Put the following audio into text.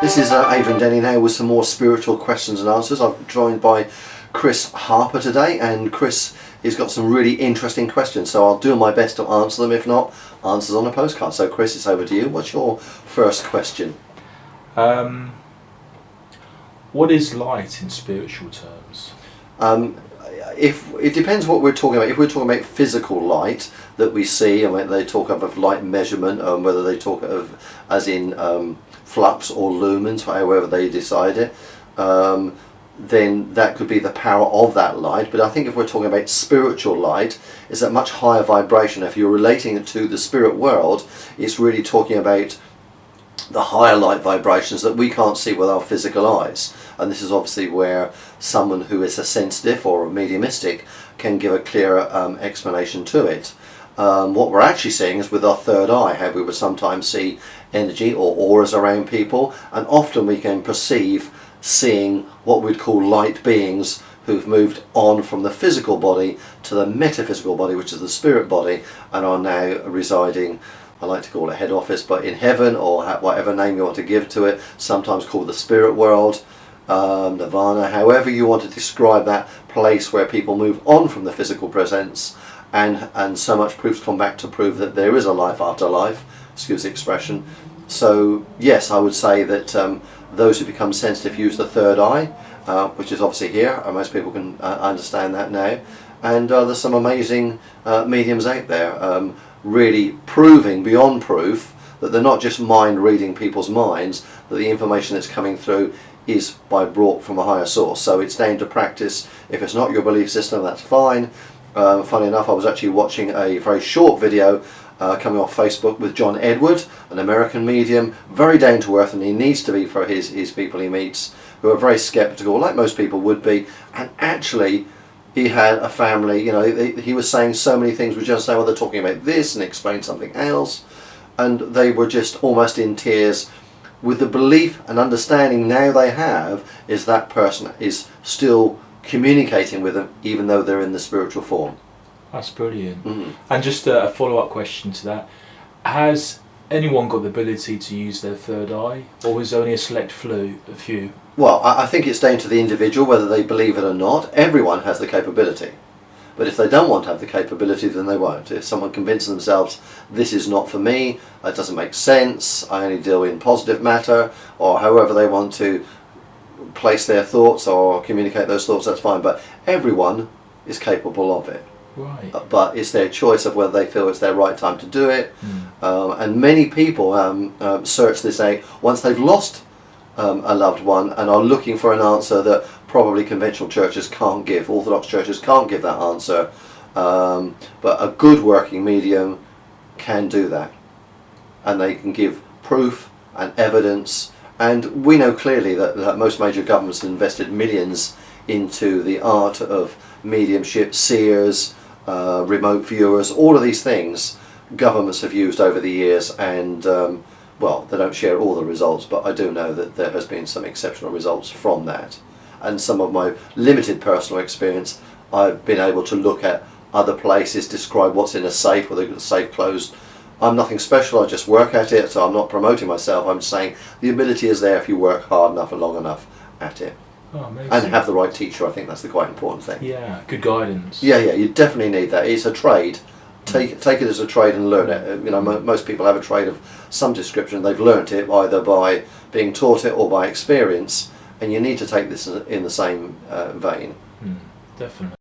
This is Adrian Denny now with some more spiritual questions and answers. I'm joined by Chris Harper today, and Chris has got some really interesting questions, so I'll do my best to answer them. If not, answers on a postcard. So Chris, it's over to you. What's your first question? What is light in spiritual terms? If it depends what we're talking about. If we're talking about physical light that we see, and when they talk of light measurement, whether they talk of as in flux or lumens, however they decide it, then that could be the power of that light. But I think if we're talking about spiritual light, it's at much higher vibration. If you're relating it to the spirit world, it's really talking about the higher light vibrations that we can't see with our physical eyes. And this is obviously where someone who is a sensitive or a mediumistic can give a clearer explanation to it. What we're actually seeing is with our third eye, how we would sometimes see energy or auras around people, and often we can perceive seeing what we'd call light beings who've moved on from the physical body to the metaphysical body, which is the spirit body, and are now residing, I like to call it head office, but in heaven, or whatever name you want to give to it, sometimes called the spirit world, nirvana, however you want to describe that place where people move on from the physical presence, and so much proofs come back to prove that there is a life after life, excuse the expression. So yes, I would say that those who become sensitive use the third eye, which is obviously here, and most people can understand that now, and there's some amazing mediums out there really proving beyond proof that they're not just mind reading people's minds, that the information that's coming through is brought from a higher source. So it's down to practice. If it's not your belief system, that's fine. Funny enough, I was actually watching a very short video coming off Facebook with John Edward, an American medium, very down to earth, and he needs to be for his people he meets, who are very skeptical, like most people would be. And actually he had a family, you know, he was saying so many things, we just say, well, they're talking about this, and explain something else, and they were just almost in tears with the belief and understanding now they have is that person is still communicating with them even though they're in the spiritual form. That's brilliant. Mm-hmm. And just a follow-up question to that, has anyone got the ability to use their third eye, or is only a select few? Well, I think it's down to the individual whether they believe it or not. Everyone has the capability, but if they don't want to have the capability, then they won't. If someone convinces themselves this is not for me, it doesn't make sense, I only deal in positive matter, or however they want to place their thoughts or communicate those thoughts, that's fine. But everyone is capable of it. Right. But it's their choice of whether they feel it's their right time to do it. And many people search this out once they've lost a loved one and are looking for an answer that probably conventional churches can't give. Orthodox churches can't give that answer. But a good working medium can do that. And they can give proof and evidence. And we know clearly that most major governments have invested millions into the art of mediumship, seers, remote viewers, all of these things governments have used over the years, and well, they don't share all the results, but I do know that there has been some exceptional results from that. And some of my limited personal experience, I've been able to look at other places, describe what's in a safe, whether the safe closed. I'm nothing special, I just work at it, so I'm not promoting myself, I'm saying the ability is there if you work hard enough and long enough at it. Oh, amazing. And have the right teacher. I think that's the quite important thing. Yeah, good guidance. Yeah, you definitely need that. It's a trade. Take it as a trade and learn it. You know, most people have a trade of some description. They've learnt it either by being taught it or by experience, and you need to take this in the same vein. Definitely.